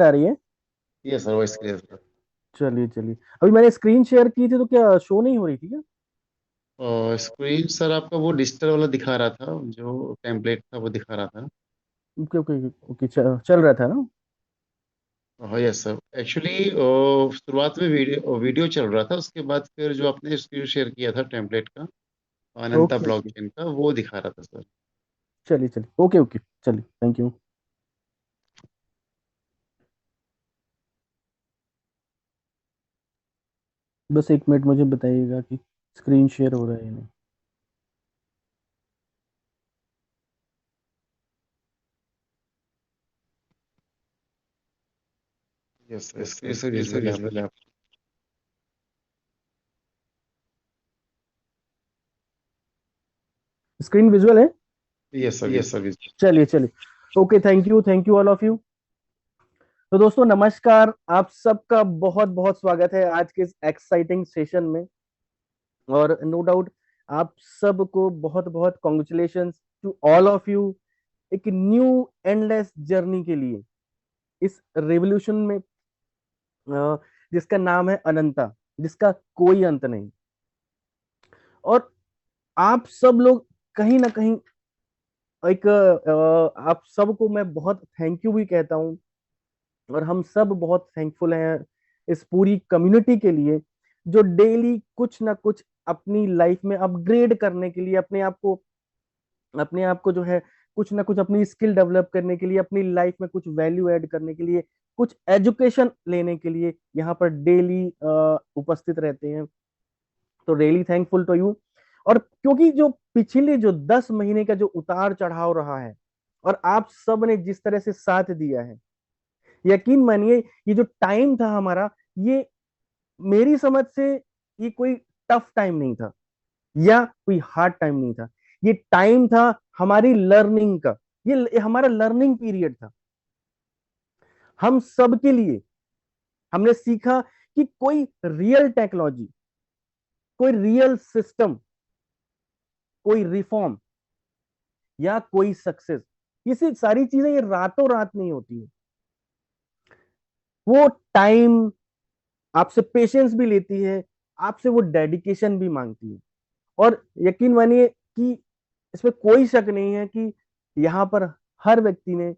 आ रही है। ये सर वॉइस क्लियर सर। चलिए चलिए, अभी मैंने स्क्रीन शेयर की थी तो क्या शो नहीं हो रही थी क्या? और स्क्रीन सर आपका वो डिजिटल वाला दिखा रहा था, जो टेम्पलेट था वो दिखा रहा था। ओके ओके ओके, चल रहा था ना। हाँ यस सर, एक्चुअली शुरुआत में वीडियो वीडियो चल रहा था, उसके बाद फिर जो आपने स्क्रीन शेयर किया था टेम्पलेट का, अनंता ओके ओके, ब्लॉकचेन का, वो दिखा रहा था सर। चलिए चलिए, ओके ओके, चलिए, थैंक यू। बस एक मिनट मुझे बताइएगा कि स्क्रीन शेयर हो रहा है या नहीं। Yes sir, yes screen yes, से फिर से विजुअल है आप। विजुअल है। स्क्रीन विजुअल है। Yes sir yes visual. Sir, चलिए चलिए, okay, thank you all of you. तो दोस्तों नमस्कार, आप सबका बहुत बहुत स्वागत है आज के इस एक्साइटिंग सेशन में। और नो डाउट आप सबको बहुत बहुत congratulations to all of you, एक न्यू एंडलेस जर्नी के लिए, इस रेवोल्यूशन में, जिसका नाम है अनंता, जिसका कोई अंत नहीं। और आप सब लोग कहीं ना कहीं एक आप सबको मैं बहुत थैंक यू भी कहता हूँ। और हम सब बहुत थैंकफुल हैं इस पूरी कम्युनिटी के लिए, जो डेली कुछ ना कुछ अपनी लाइफ में अपग्रेड करने के लिए, अपने आप को जो है कुछ ना कुछ अपनी स्किल डेवलप करने के लिए, अपनी लाइफ में कुछ वैल्यू ऐड करने के लिए, कुछ एजुकेशन लेने के लिए यहाँ पर डेली उपस्थित रहते हैं। तो रियली थैंकफुल टू यू। और क्योंकि जो पिछले जो 10 महीने का जो उतार चढ़ाव रहा है, और आप सब ने जिस तरह से साथ दिया है, यकीन मानिए ये जो टाइम था हमारा, ये मेरी समझ से ये कोई टफ टाइम नहीं था या कोई हार्ड टाइम नहीं था। ये टाइम था हमारी लर्निंग का। ये हमारा लर्निंग पीरियड था हम सब के लिए। हमने सीखा कि कोई रियल टेक्नोलॉजी, कोई रियल सिस्टम, कोई रिफॉर्म या कोई सक्सेस, ये सारी चीजें ये रातों रात नहीं होती है। वो टाइम आपसे पेशेंस भी लेती है, आपसे वो डेडिकेशन भी मांगती है। और यकीन मानिए कि इसमें कोई शक नहीं है कि यहाँ पर हर व्यक्ति ने,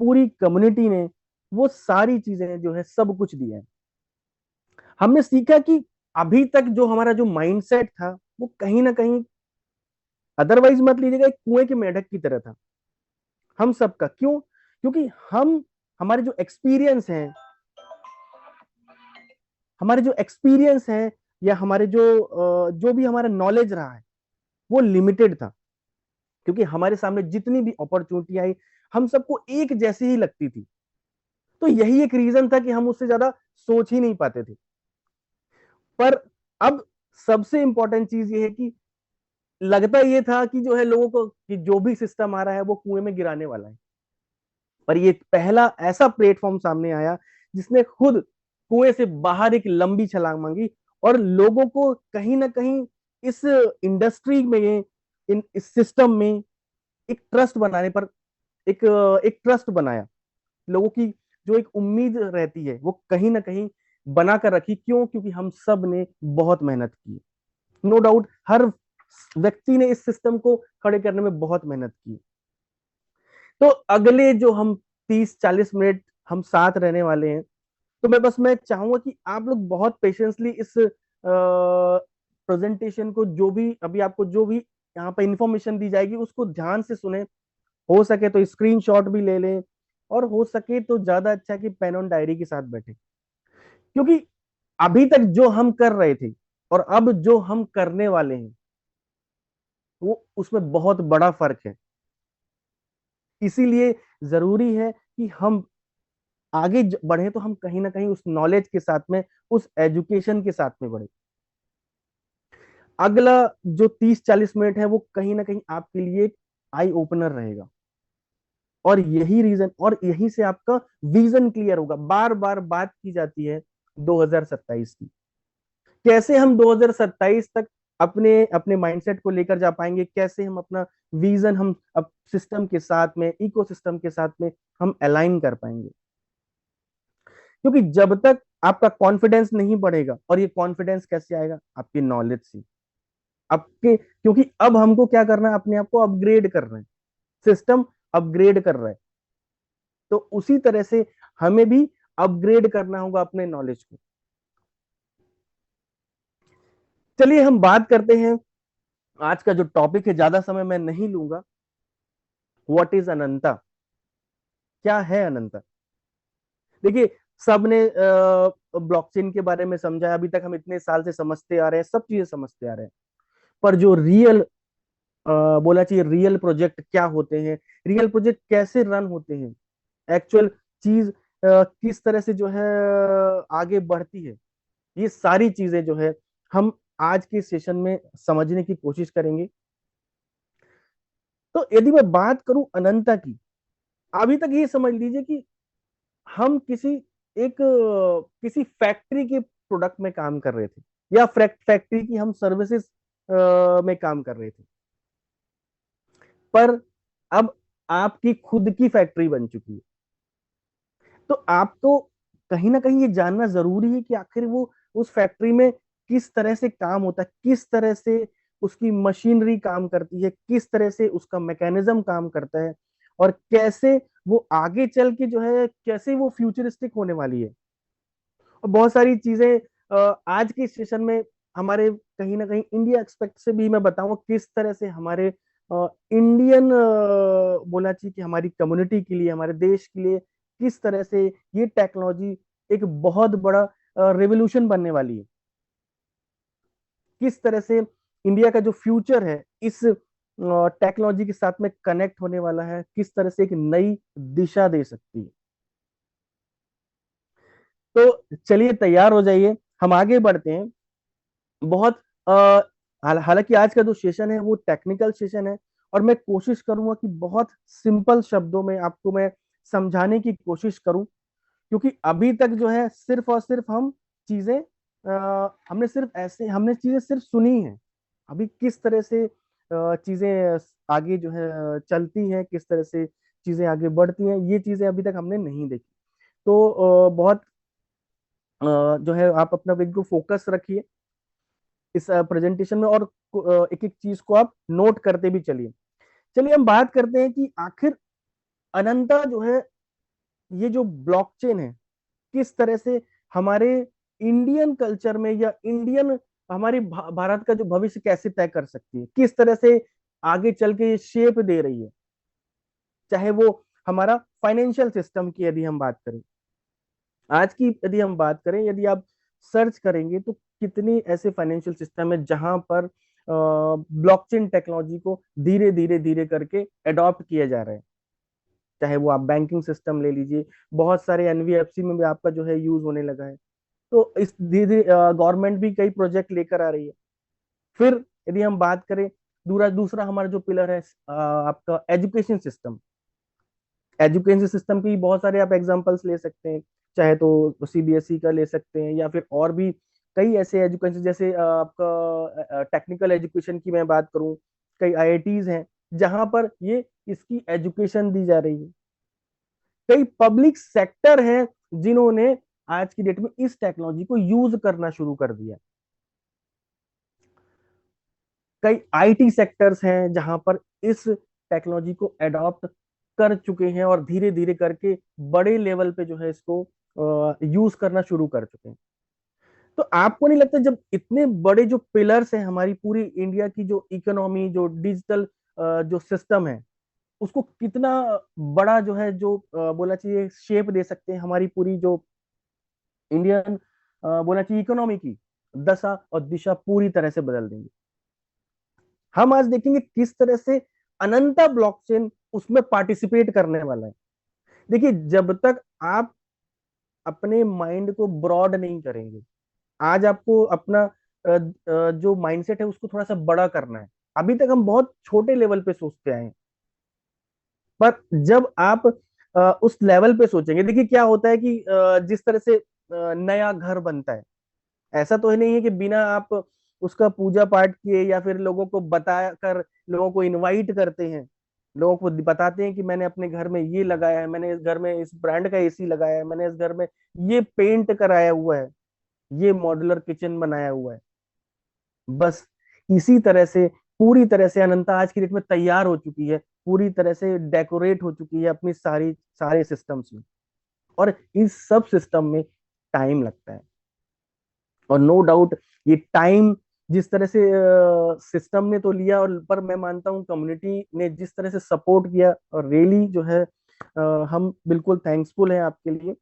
पूरी कम्युनिटी ने वो सारी चीजें जो है सब कुछ दिया है। हमने सीखा कि अभी तक जो हमारा जो माइंडसेट था, वो कहीं ना कहीं, अदरवाइज मत लीजिएगा, एक कुएं के मेंढक की तरह था हम सबका। क्यों? क्योंकि हम, हमारे जो एक्सपीरियंस हैं, हमारे जो एक्सपीरियंस हैं या हमारे जो भी हमारा नॉलेज रहा है, वो लिमिटेड था। क्योंकि हमारे सामने जितनी भी अपॉर्चुनिटी आई, हम सबको एक जैसी ही लगती थी। तो यही एक रीजन था कि हम उससे ज्यादा सोच ही नहीं पाते थे। पर अब सबसे इंपॉर्टेंट चीज ये है कि लगता ये था कि जो है लोगों को कि जो भी सिस्टम आ रहा है वो कुएं में गिराने वाला है। पर ये पहला ऐसा प्लेटफॉर्म सामने आया जिसने खुद कुएं से बाहर एक लंबी छलांग मांगी, और लोगों को कहीं ना कहीं इस इंडस्ट्री में, इस सिस्टम में एक ट्रस्ट बनाने पर, एक एक ट्रस्ट बनाया। लोगों की जो एक उम्मीद रहती है वो कहीं ना कहीं बना कर रखी। क्यों? क्योंकि हम सब ने बहुत मेहनत की। नो डाउट हर व्यक्ति ने इस सिस्टम को खड़े करने में बहुत मेहनत की। तो अगले जो हम 30-40 मिनट हम साथ रहने वाले हैं, तो मैं चाहूंगा कि आप लोग बहुत पेशेंसली इस प्रेजेंटेशन को, जो भी अभी आपको जो भी यहाँ पे इंफॉर्मेशन दी जाएगी, उसको ध्यान से सुने। हो सके तो स्क्रीनशॉट भी ले लें, और हो सके तो ज्यादा अच्छा कि पेन और डायरी के साथ बैठे। क्योंकि अभी तक जो हम कर रहे थे और अब जो हम करने वाले हैं, वो उसमें बहुत बड़ा फर्क है। इसीलिए जरूरी है कि हम आगे बढ़े, तो हम कहीं ना कहीं उस नॉलेज के साथ में, उस एजुकेशन के साथ में बढ़े। अगला जो 30-40 मिनट है वो कहीं ना कहीं आपके लिए एक आई ओपनर रहेगा। और यही रीजन, और यहीं से आपका विजन क्लियर होगा। बार बार बात की जाती है 2027 की। कैसे हम 2027 तक अपने अपने माइंडसेट को लेकर जा पाएंगे, कैसे हम अपना विजन हम अब सिस्टम के साथ में, इकोसिस्टम के साथ में हम अलाइन कर पाएंगे। क्योंकि जब तक आपका कॉन्फिडेंस नहीं बढ़ेगा, और ये कॉन्फिडेंस कैसे आएगा? आपकी नॉलेज से, आपके, क्योंकि अब हमको क्या करना है, अपने आप को अपग्रेड करना है, सिस्टम अपग्रेड कर रहा है, तो उसी तरह से हमें भी अपग्रेड करना होगा अपने नॉलेज को। चलिए हम बात करते हैं, आज का जो टॉपिक है, ज्यादा समय मैं नहीं लूंगा। व्हाट इज अनंता? क्या है अनंता? देखिए, सबने ब्लॉकचेन के बारे में समझा है, अभी तक हम इतने साल से समझते आ रहे हैं, सब चीजें समझते आ रहे हैं, पर जो रियल बोला चाहिए, रियल प्रोजेक्ट क्या होते हैं, रियल प्रोजेक्ट कैसे रन होते हैं, एक्चुअल चीज किस तरह से जो है आगे बढ़ती है, ये सारी चीजें जो है हम आज के सेशन में समझने की कोशिश करेंगे। तो यदि मैं बात करूं अनंता की, अभी तक ये समझ लीजिए कि हम किसी फैक्ट्री के प्रोडक्ट में काम कर रहे थे, या फैक्ट्री की हम सर्विसेज में काम कर रहे थे, पर अब आपकी खुद की फैक्ट्री बन चुकी है। तो आपको कहीं ना कहीं ये जानना जरूरी है कि आखिर वो उस फैक्ट्री में किस तरह से काम होता है, किस तरह से उसकी मशीनरी काम करती है, किस तरह से उसका मैकेनिज्म काम करता है, और कैसे वो आगे चल के जो है, कैसे वो फ्यूचरिस्टिक होने वाली है। और बहुत सारी चीजें आज के सेशन में हमारे, कहीं ना कहीं इंडिया एक्सपेक्ट से भी मैं बताऊंगा किस तरह से हमारे इंडियन बोला चाहिए कि हमारी कम्युनिटी के लिए, हमारे देश के लिए किस तरह से ये टेक्नोलॉजी एक बहुत बड़ा रेवोल्यूशन बनने वाली है, किस तरह से इंडिया का जो फ्यूचर है इस टेक्नोलॉजी के साथ में कनेक्ट होने वाला है, किस तरह से एक नई दिशा दे सकती है। तो चलिए तैयार हो जाइए, हम आगे बढ़ते हैं। बहुत हालांकि आज का जो सेशन है वो टेक्निकल सेशन है, और मैं कोशिश करूंगा कि बहुत सिंपल शब्दों में आपको मैं समझाने की कोशिश करूं, क्योंकि अभी तक जो है सिर्फ और सिर्फ हम चीजें हमने चीजें सिर्फ सुनी हैं। अभी किस तरह से चीजें आगे जो है चलती हैं, किस तरह से चीजें आगे बढ़ती हैं, ये चीजें अभी तक हमने नहीं देखी। तो बहुत जो है आप अपना बिल्कुल फोकस रखिए इस प्रेजेंटेशन में, और एक एक चीज को आप नोट करते भी चलिए। चलिए हम बात करते हैं कि आखिर अनंता जो है, ये जो ब्लॉकचेन है, किस तरह से हमारे इंडियन कल्चर में, या इंडियन हमारी भारत का जो भविष्य कैसे तय कर सकती है, किस तरह से आगे चल के ये शेप दे रही है। चाहे वो हमारा फाइनेंशियल सिस्टम की यदि हम बात करें, आज की यदि हम बात करें, यदि आप सर्च करेंगे तो कितनी ऐसे फाइनेंशियल सिस्टम है जहां पर ब्लॉकचेन टेक्नोलॉजी को धीरे धीरे धीरे करके अडॉप्ट किया जा रहा है। चाहे वो आप बैंकिंग सिस्टम ले लीजिए, बहुत सारे एनबीएफसी में भी आपका जो है यूज होने लगा है। तो इस धीरे धीरे गवर्नमेंट भी कई प्रोजेक्ट लेकर आ रही है। फिर यदि हम बात करें, दूसरा दूसरा हमारा जो पिलर है आपका एजुकेशन सिस्टम। एजुकेशन सिस्टम की बहुत सारे आप एग्जांपल्स ले सकते हैं, चाहे तो सीबीएसई का ले सकते हैं, या फिर और भी कई ऐसे एजुकेशन, जैसे आपका टेक्निकल एजुकेशन की मैं बात करूं, कई आईआईटीज हैं जहां पर ये इसकी एजुकेशन दी जा रही है। कई पब्लिक सेक्टर हैं जिन्होंने आज की डेट में इस टेक्नोलॉजी को यूज करना शुरू कर दिया। कई आईटी सेक्टर्स हैं जहां पर इस टेक्नोलॉजी को एडॉप्ट कर चुके हैं, और धीरे धीरे करके बड़े लेवल पे जो है इसको यूज करना शुरू कर चुके हैं। तो आपको नहीं लगता, जब इतने बड़े जो पिलर्स हैं हमारी पूरी इंडिया की, जो इकोनॉमी, जो डिजिटल जो सिस्टम है, उसको कितना बड़ा जो है, जो बोला चाहिए शेप दे सकते हैं, हमारी पूरी जो इंडियन बोला चाहिए इकोनॉमी की दशा और दिशा पूरी तरह से बदल देंगे। हम आज देखेंगे किस तरह से अनंता ब्लॉकचेन उसमें पार्टिसिपेट करने वाला है। देखिए, जब तक आप अपने माइंड को ब्रॉड नहीं करेंगे, आज आपको अपना जो माइंडसेट है उसको थोड़ा सा बड़ा करना है। अभी तक हम बहुत छोटे लेवल पे सोचते आए हैं, पर जब आप उस लेवल पे सोचेंगे, देखिए क्या होता है कि जिस तरह से नया घर बनता है, ऐसा तो है नहीं है कि बिना आप उसका पूजा पाठ किए या फिर लोगों को बता कर लोगों को इनवाइट करते हैं, लोगों को बताते हैं कि मैंने अपने घर में ये लगाया है, मैंने इस घर में इस ब्रांड का एसी लगाया है, मैंने इस घर में ये पेंट कराया हुआ है, ये मॉड्यूलर किचन बनाया हुआ है। बस इसी तरह से पूरी तरह से अनंता आज की डेट में तैयार हो चुकी है, पूरी तरह से डेकोरेट हो चुकी है अपनी सारी सारे सिस्टम्स में। और इस सब सिस्टम में टाइम लगता है, और नो डाउट ये टाइम जिस तरह से सिस्टम ने तो लिया, और पर मैं मानता हूँ कम्युनिटी ने जिस तरह से सपोर्ट किया, और रियली जो है हम बिल्कुल थैंक्सफुल हैं आपके लिए।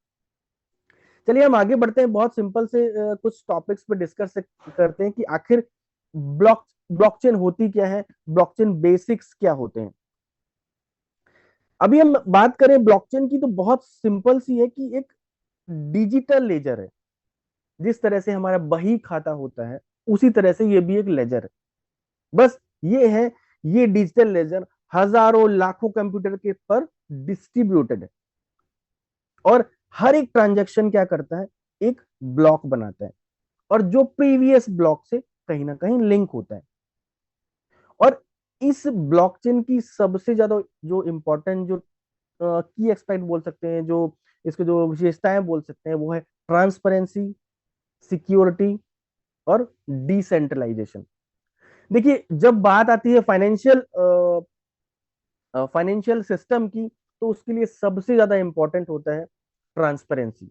चलिए हम आगे बढ़ते हैं, बहुत सिंपल से कुछ टॉपिक्स पे डिस्कस करते हैं कि आखिर ब्लॉकचेन होती क्या है, ब्लॉकचेन बेसिक्स क्या होते हैं। अभी हम बात करें ब्लॉकचेन की तो बहुत सिंपल सी है कि एक डिजिटल लेजर है। जिस तरह से हमारा बही खाता होता है, उसी तरह से ये भी एक लेजर है। बस ये है, ये डिजिटल लेजर हजारों लाखों कंप्यूटर के पर डिस्ट्रीब्यूटेड है, और हर एक ट्रांजैक्शन क्या करता है, एक ब्लॉक बनाता है, और जो प्रीवियस ब्लॉक से कहीं ना कहीं लिंक होता है। और इस ब्लॉकचेन की सबसे ज्यादा जो इंपॉर्टेंट जो की एक्सपेक्ट बोल सकते हैं, जो इसके जो विशेषताएं बोल सकते हैं, वो है ट्रांसपेरेंसी, सिक्योरिटी और डिसेंट्रलाइजेशन। देखिए जब बात आती है फाइनेंशियल सिस्टम की, तो उसके लिए सबसे ज्यादा इंपॉर्टेंट होता है ट्रांसपेरेंसी,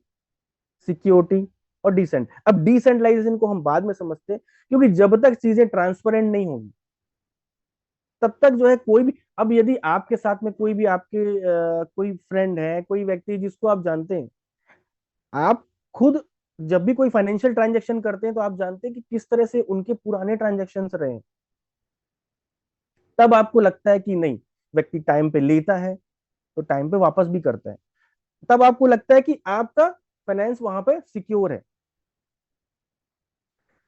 सिक्योरिटी और डिसेंट। अब डिसेंट्रलाइजेशन को हम बाद में समझते हैं, क्योंकि जब तक चीजें ट्रांसपेरेंट नहीं होगी तब तक जो है कोई भी, अब यदि आपके साथ में कोई भी आपके कोई फ्रेंड है, कोई व्यक्ति जिसको आप जानते हैं, आप खुद जब भी कोई फाइनेंशियल ट्रांजेक्शन करते हैं तो आप जानते हैं कि किस तरह से उनके पुराने ट्रांजेक्शन रहे। तब आपको लगता है कि नहीं, व्यक्ति टाइम पे लेता है तो टाइम पे वापस भी करता है। तब आपको लगता है कि आपका फाइनेंस वहां पे सिक्योर है।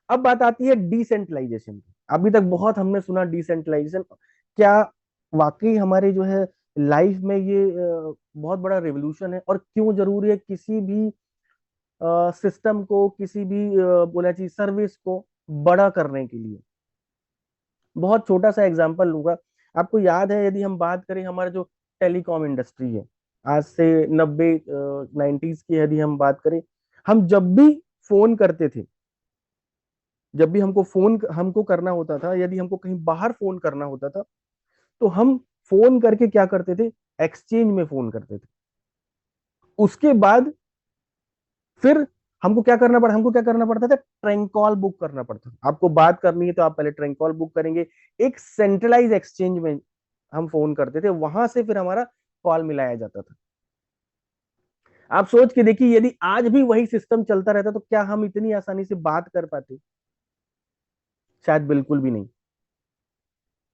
अब बात आती है डिसेंट्रलाइजेशन की। अभी तक बहुत हमने सुना डिसेंट्रलाइजेशन, क्या वाकई हमारे जो है लाइफ में ये बहुत बड़ा रेवोल्यूशन है, और क्यों जरूरी है किसी भी सिस्टम को, किसी भी बोला चाहिए सर्विस को बड़ा करने के लिए। बहुत छोटा सा एग्जांपल लूंगा। आपको याद है, यदि हम बात करें हमारा जो टेलीकॉम इंडस्ट्री है, आज से 90 90s की यदि हम बात करें, हम जब भी फोन करते थे, जब भी हमको करना होता था, यदि हमको कहीं बाहर फोन करना होता था, तो हम फोन करके क्या करते थे, एक्सचेंज में फोन करते थे। उसके बाद फिर हमको क्या करना पड़ता था, ट्रैंक कॉल बुक करना पड़ता था। आपको बात करनी है तो आप पहले ट्रैंक कॉल बुक करेंगे, एक सेंट्रलाइज एक्सचेंज में हम फोन करते थे, वहां से फिर हमारा कॉल मिलाया जाता था। आप सोच के देखिए, यदि आज भी वही सिस्टम चलता रहता तो क्या हम इतनी आसानी से बात कर पाते? शायद बिल्कुल भी नहीं।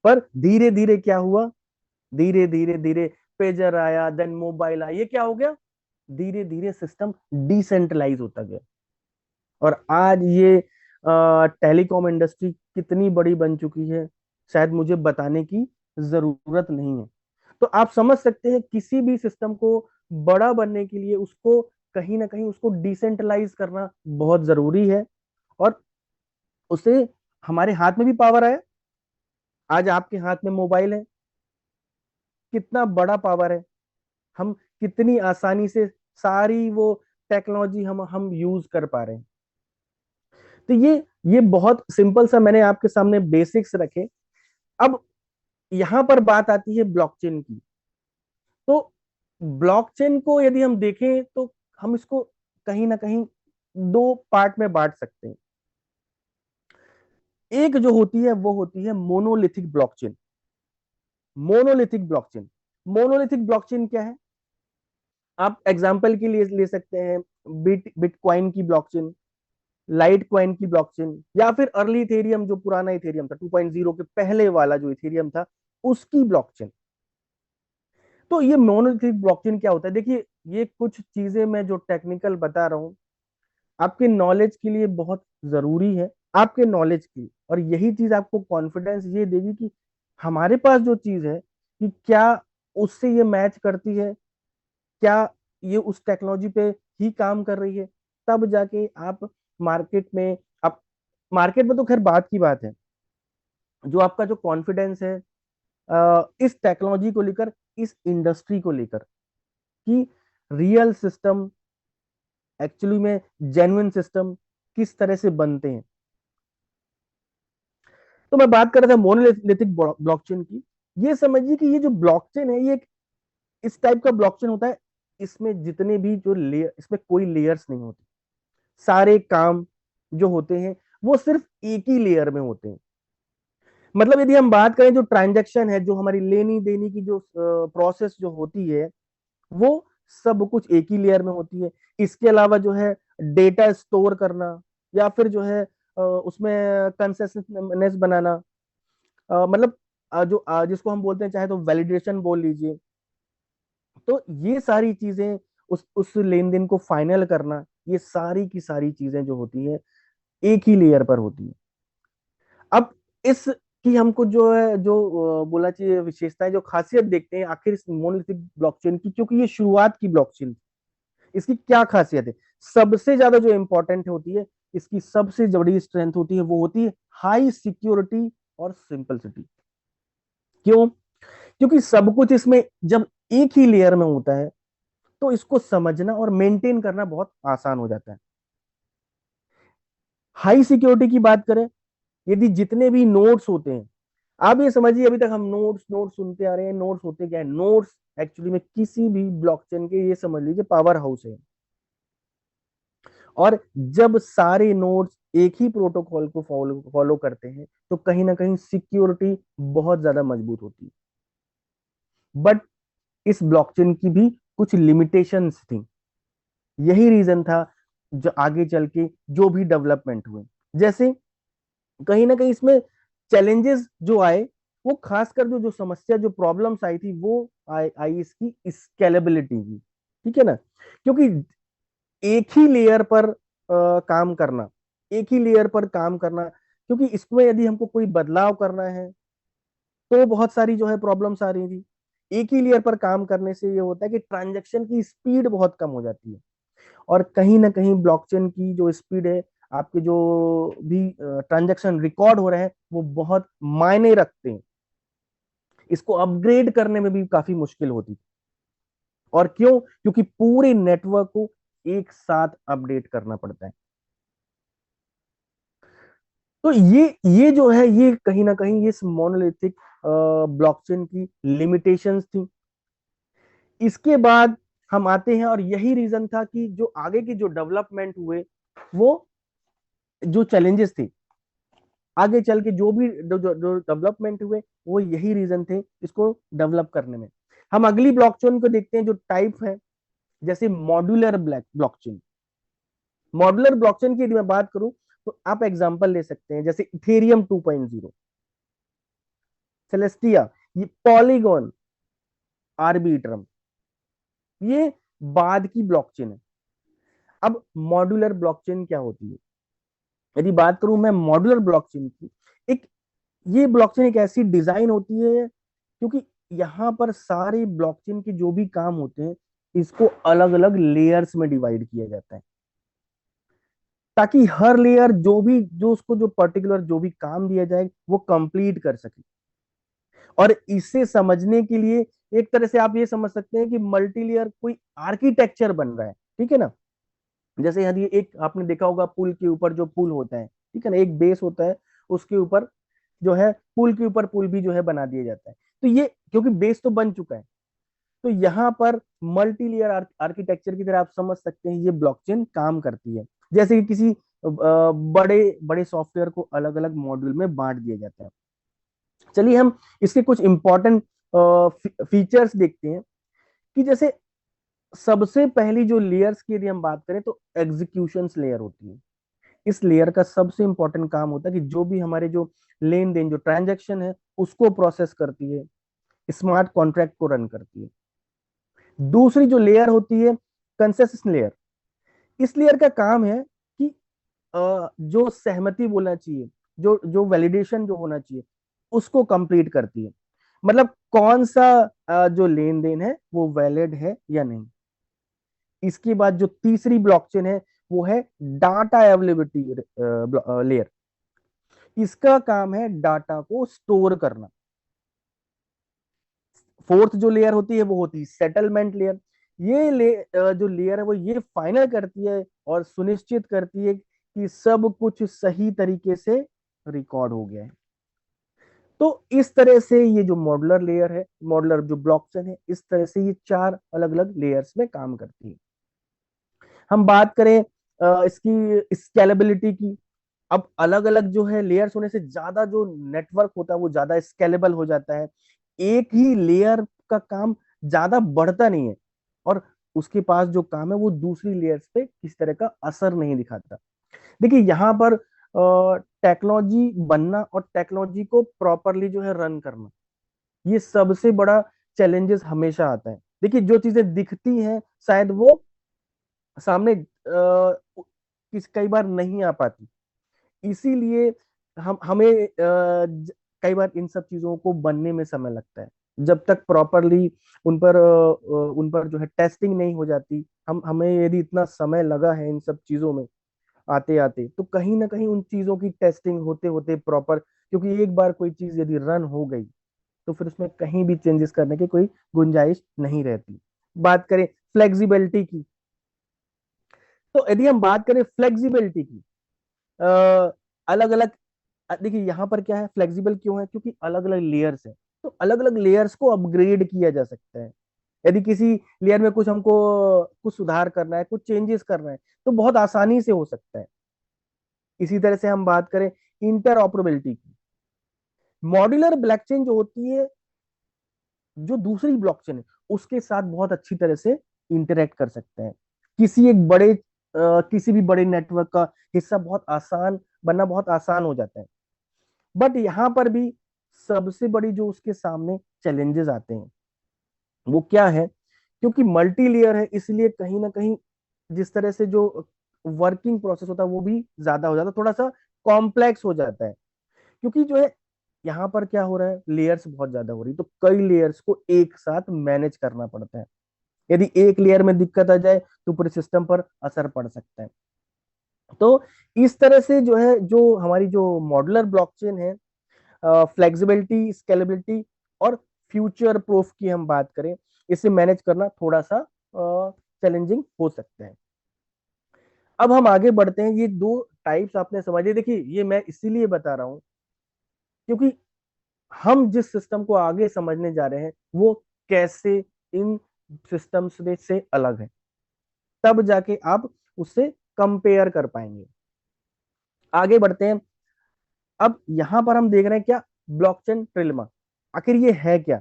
पर धीरे धीरे क्या हुआ, धीरे धीरे धीरे पेजर आया, देन मोबाइल आया, ये क्या हो गया, धीरे धीरे सिस्टम डिसेंट्रलाइज होता गया। और आज ये टेलीकॉम इंडस्ट्री कितनी बड़ी बन चुकी है, शायद मुझे बताने की जरूरत नहीं है। तो आप समझ सकते हैं किसी भी सिस्टम को बड़ा बनने के लिए उसको कहीं ना कहीं उसको डिसेंट्रलाइज करना बहुत जरूरी है। और उसे हमारे हाथ में भी पावर है। आज आपके हाथ में मोबाइल है, कितना बड़ा पावर है। हम कितनी आसानी से सारी वो टेक्नोलॉजी हम यूज कर पा रहे हैं। तो ये बहुत सिंपल सा मैंने आपके सामने बेसिक्स रखे। अब यहां पर बात आती है ब्लॉकचेन की। तो ब्लॉकचेन को यदि हम देखें तो हम इसको कहीं ना कहीं दो पार्ट में बांट सकते हैं। एक जो होती है वो होती है monolithic blockchain. Monolithic blockchain, monolithic blockchain क्या है, आप एग्जांपल के लिए ले सकते हैं बिटकॉइन की ब्लॉकचेन, लाइट कॉइन की ब्लॉकचेन, या फिर अर्ली इथेरियम जो पुराना इथेरियम था 2.0 के पहले वाला जो इथेरियम था, उसकी ब्लॉकचेन। तो ये मोनोलिथिक ब्लॉकचेन क्या होता है, देखिए ये कुछ चीजें मैं जो टेक्निकल बता रहा हूँ आपके नॉलेज के लिए बहुत जरूरी है, आपके नॉलेज की, और यही चीज आपको कॉन्फिडेंस ये देगी कि हमारे पास जो चीज है कि क्या उससे ये मैच करती है, क्या ये उस टेक्नोलॉजी पे ही काम कर रही है। तब जाके आप मार्केट में, आप मार्केट में तो खैर बात की बात है, जो आपका जो कॉन्फिडेंस है इस टेक्नोलॉजी को लेकर, इस इंडस्ट्री को लेकर, कि रियल सिस्टम, एक्चुअली में जेन्युइन सिस्टम किस तरह से बनते हैं। तो मैं बात कर रहा था मोनोलिथिक ब्लॉकचेन की। ये समझिए कि ये जो ब्लॉकचेन है, ये एक इस टाइप का ब्लॉकचेन होता है, इसमें जितने भी जो लेयर, इसमें कोई लेयर्स नहीं होते, सारे काम जो होते हैं वो सिर्फ एक ही लेयर में होते हैं। मतलब यदि हम बात करें, जो ट्रांजैक्शन है, जो हमारी लेनी देनी की जो प्रोसेस जो होती है, वो सब कुछ एक ही लेयर में होती है। इसके अलावा जो है डेटा स्टोर करना, या फिर जो है उसमें कंसिस्टेंटनेस बनाना, मतलब जिसको हम बोलते हैं, चाहे तो वैलिडेशन बोल लीजिए। तो ये सारी चीजें, उस लेन देन को फाइनल करना, ये सारी की सारी चीजें जो होती है एक ही लेयर पर होती है। अब इस की हमको जो है, जो बोला चाहिए विशेषताएं, जो खासियत देखते हैं आखिर इस मोनोलिथिक ब्लॉकचेन की, क्योंकि ये शुरुआत की ब्लॉकचेन, इसकी क्या खासियत है? सबसे ज्यादा जो इंपॉर्टेंट होती है, इसकी सबसे बड़ी स्ट्रेंथ होती है, वो होती है हाई सिक्योरिटी और सिंपलिसिटी। क्यों? क्योंकि सब कुछ इसमें जब एक ही लेयर में होता है, तो इसको समझना और मेंटेन करना बहुत आसान हो जाता है। हाई सिक्योरिटी की बात करें, यदि जितने भी नोट्स होते हैं, आप ये समझिए, अभी तक हम नोट्स नोट्स सुनते आ रहे हैं। नोट्स होते क्या है? नोट्स एक्चुअली में किसी भी ब्लॉकचेन के, ये समझ लीजिए, पावर हाउस है। और जब सारे नोड्स एक ही प्रोटोकॉल को फॉलो फॉलो करते हैं, तो कहीं ना कहीं सिक्योरिटी बहुत ज्यादा मजबूत होती है। बट इस ब्लॉकचेन की भी कुछ लिमिटेशंस थी। यही रीजन था जो आगे चल के जो भी डेवलपमेंट हुए, जैसे कहीं ना कहीं इसमें चैलेंजेस जो आए, वो खासकर जो जो समस्या, जो प्रॉब्लम्स आई थी, वो आई इसकी स्केलेबिलिटी की। ठीक है ना? क्योंकि एक ही लेयर पर काम करना, एक ही लेयर पर काम करना, क्योंकि इसमें यदि हमको कोई बदलाव करना है, तो बहुत सारी जो है प्रॉब्लम्स आ रही थी। एक ही लेयर पर काम करने से ये होता है कि ट्रांजैक्शन की स्पीड बहुत कम हो जाती है। और कहीं ना कहीं ब्लॉकचेन की जो स्पीड है, आपके जो भी ट्रांजैक्शन रिकॉर्ड हो रहे हैं, वो बहुत मायने रखते हैं। इसको अपग्रेड करने में भी काफी मुश्किल होती थी। और क्यों? क्योंकि पूरे नेटवर्क को एक साथ अपडेट करना पड़ता है। तो ये जो है, ये कहीं ना कहीं ये मोनोलिथिक ब्लॉकचेन की लिमिटेशंस थी। इसके बाद हम आते हैं, और यही रीजन था कि जो आगे की जो डेवलपमेंट हुए, वो जो चैलेंजेस थे, आगे चल के जो भी जो डेवलपमेंट हुए, वो यही रीजन थे इसको डेवलप करने में। हम अगली ब्लॉकचेन को देखते हैं, जो टाइप है, जैसे मॉड्यूलर ब्लॉकचेन। मॉड्यूलर ब्लॉकचेन की यदि मैं बात करूं, तो आप एग्जांपल ले सकते हैं, जैसे इथेरियम 2.0, सेलेस्टिया, ये पॉलीगॉन, आर्बिट्रम, ये बाद की ब्लॉकचेन है। अब मॉड्यूलर ब्लॉकचेन क्या होती है? यदि बात करूं मैं मॉड्यूलर ब्लॉकचेन की, एक ये ब्लॉकचेन एक ऐसी डिजाइन होती है, क्योंकि यहाँ पर सारे ब्लॉकचेन के जो भी काम होते हैं, इसको अलग अलग लेयर्स में डिवाइड किया जाता है, ताकि हर लेयर जो भी, जो उसको जो पर्टिकुलर जो भी काम दिया जाए, वो कंप्लीट कर सके। और इसे समझने के लिए एक तरह से आप ये समझ सकते हैं कि मल्टी लेयर कोई आर्किटेक्चर बन रहा है। ठीक है ना? जैसे यदि एक आपने देखा होगा, पुल के ऊपर जो पुल होता है, ठीक है ना, एक बेस होता है, उसके ऊपर जो है, पुल के ऊपर पुल भी जो है बना दिया जाता है। तो ये क्योंकि बेस तो बन चुका है, तो यहाँ पर मल्टी लेयर आर्किटेक्चर की तरह आप समझ सकते हैं ये ब्लॉकचेन काम करती है। जैसे कि किसी बड़े बड़े सॉफ्टवेयर को अलग अलग मॉड्यूल में बांट दिया जाता है। चलिए हम इसके कुछ इंपॉर्टेंट फीचर्स देखते हैं, कि जैसे सबसे पहली जो लेयर्स की यदि हम बात करें, तो एग्जीक्यूशन लेयर होती है। इस लेयर का सबसे इंपॉर्टेंट काम होता है कि जो भी हमारे जो लेन देन, जो ट्रांजैक्शन है, उसको प्रोसेस करती है, स्मार्ट कॉन्ट्रैक्ट को रन करती है। दूसरी जो लेयर होती है, कंसेंसस लेयर। इस लेयर का काम है कि जो सहमति बोलना चाहिए, जो जो वैलिडेशन जो होना चाहिए, उसको कंप्लीट करती है। मतलब कौन सा जो लेन देन है वो वैलिड है या नहीं। इसके बाद जो तीसरी ब्लॉकचेन है, वो है डाटा अवेलेबिलिटी लेयर। इसका काम है डाटा को स्टोर करना। फोर्थ जो लेयर होती है वो होती है सेटलमेंट लेयर। जो लेयर है वो ये फाइनल करती है और सुनिश्चित करती है कि सब कुछ सही तरीके से रिकॉर्ड हो गया है। तो इस तरह से ये जो मॉडुलर लेयर है, मॉडुलर जो ब्लॉकचेन है, इस तरह से ये चार अलग अलग लेयर्स में काम करती है। हम बात करें इसकी स्केलेबिलिटी की। अब अलग अलग जो है लेयर्स होने से ज्यादा जो नेटवर्क होता है वो ज्यादा स्केलेबल हो जाता है। एक ही लेयर का काम ज्यादा बढ़ता नहीं है और उसके पास जो काम है वो दूसरी लेयर्स पे किसी तरह का असर नहीं दिखाता। देखिए यहाँ पर टेक्नोलॉजी बनना और टेक्नोलॉजी को प्रॉपरली जो है रन करना, ये सबसे बड़ा चैलेंजेस हमेशा आता है। देखिए जो चीजें दिखती हैं शायद वो सामने किस कई बार नहीं आ पाती, इसीलिए कई बार इन सब चीजों को बनने में समय लगता है। जब तक प्रॉपरली उन पर जो है टेस्टिंग नहीं हो जाती, हम हमें यदि इतना समय लगा है इन सब चीजों में आते आते, तो कहीं ना कहीं उन चीजों की टेस्टिंग होते होते प्रॉपर, क्योंकि एक बार कोई चीज यदि रन हो गई तो फिर उसमें कहीं भी चेंजेस करने की कोई गुंजाइश नहीं रहती। बात करें फ्लेक्सिबिलिटी की, तो यदि हम बात करें फ्लेक्सिबिलिटी की, अलग अलग, देखिए यहाँ पर क्या है, फ्लेक्सिबल क्यों है, क्योंकि अलग अलग लेयर्स है, तो अलग अलग लेयर्स को अपग्रेड किया जा सकता है। यदि किसी लेयर में कुछ हमको कुछ सुधार करना है, कुछ चेंजेस करना है, तो बहुत आसानी से हो सकता है। इसी तरह से हम बात करें इंटर ऑपरेबिलिटी की, मॉड्यूलर ब्लॉकचेन जो होती है, जो दूसरी ब्लॉकचेन है उसके साथ बहुत अच्छी तरह से इंटरेक्ट कर सकते हैं। किसी भी बड़े नेटवर्क का हिस्सा बहुत आसान बनना बहुत आसान हो जाता है। बट यहाँ पर भी सबसे बड़ी जो उसके सामने चैलेंजेस आते हैं वो क्या है, क्योंकि मल्टी लेयर है, इसलिए कहीं ना कहीं जिस तरह से जो वर्किंग प्रोसेस होता है वो भी ज्यादा हो जाता है, थोड़ा सा कॉम्प्लेक्स हो जाता है। क्योंकि जो है यहाँ पर क्या हो रहा है, लेयर्स बहुत ज्यादा हो रही, तो कई लेयर्स को एक साथ मैनेज करना पड़ता है। यदि एक लेयर में दिक्कत आ जाए तो पूरे सिस्टम पर असर पड़ सकता है। तो इस तरह से जो है, जो हमारी जो मॉड्यूलर ब्लॉकचेन है, फ्लेक्सिबिलिटी, स्केलेबिलिटी और फ्यूचर प्रूफ की हम बात करें, इसे मैनेज करना थोड़ा सा चैलेंजिंग हो सकता है। अब हम आगे बढ़ते हैं, ये दो टाइप्स आपने समझ लिए। देखिए ये मैं इसीलिए बता रहा हूं क्योंकि हम जिस सिस्टम को आगे समझने जा रहे हैं वो कैसे इन सिस्टम्स में से अलग है, तब जाके आप उससे कंपेयर कर पाएंगे। आगे बढ़ते हैं। अब यहां पर हम देख रहे हैं क्या, ब्लॉकचेन ट्रिलेमा, आखिर ये है क्या।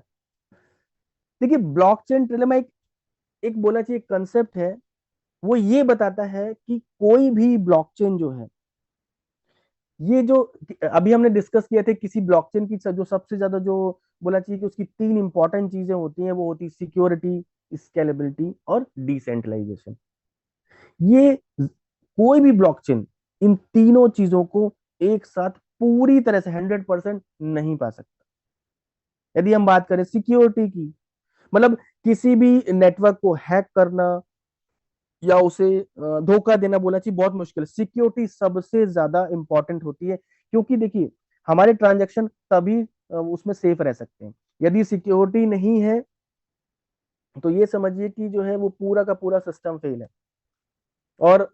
देखिए ब्लॉकचेन ट्रिलेमा एक एक बोलना चाहिए कंसेप्ट है। वो ये बताता है कि कोई भी ब्लॉकचेन जो है, ये जो अभी हमने डिस्कस किए थे, किसी ब्लॉकचेन की जो सबसे ज्यादा जो बोला चाहिए कि उसकी तीन इंपॉर्टेंट चीजें होती हैं, वो होती सिक्योरिटी, स्केलेबिलिटी और डिसेंट्रलाइजेशन। ये कोई भी ब्लॉकचेन इन तीनों चीजों को एक साथ पूरी तरह से 100% नहीं पा सकता। यदि हम बात करें सिक्योरिटी की, मतलब किसी भी नेटवर्क को हैक करना या उसे धोखा देना बोलना चाहिए बहुत मुश्किल है। सिक्योरिटी सबसे ज्यादा इंपॉर्टेंट होती है, क्योंकि देखिए हमारे ट्रांजैक्शन तभी उसमें सेफ रह सकते हैं। यदि सिक्योरिटी नहीं है तो ये समझिए कि जो है वो पूरा का पूरा सिस्टम फेल है। और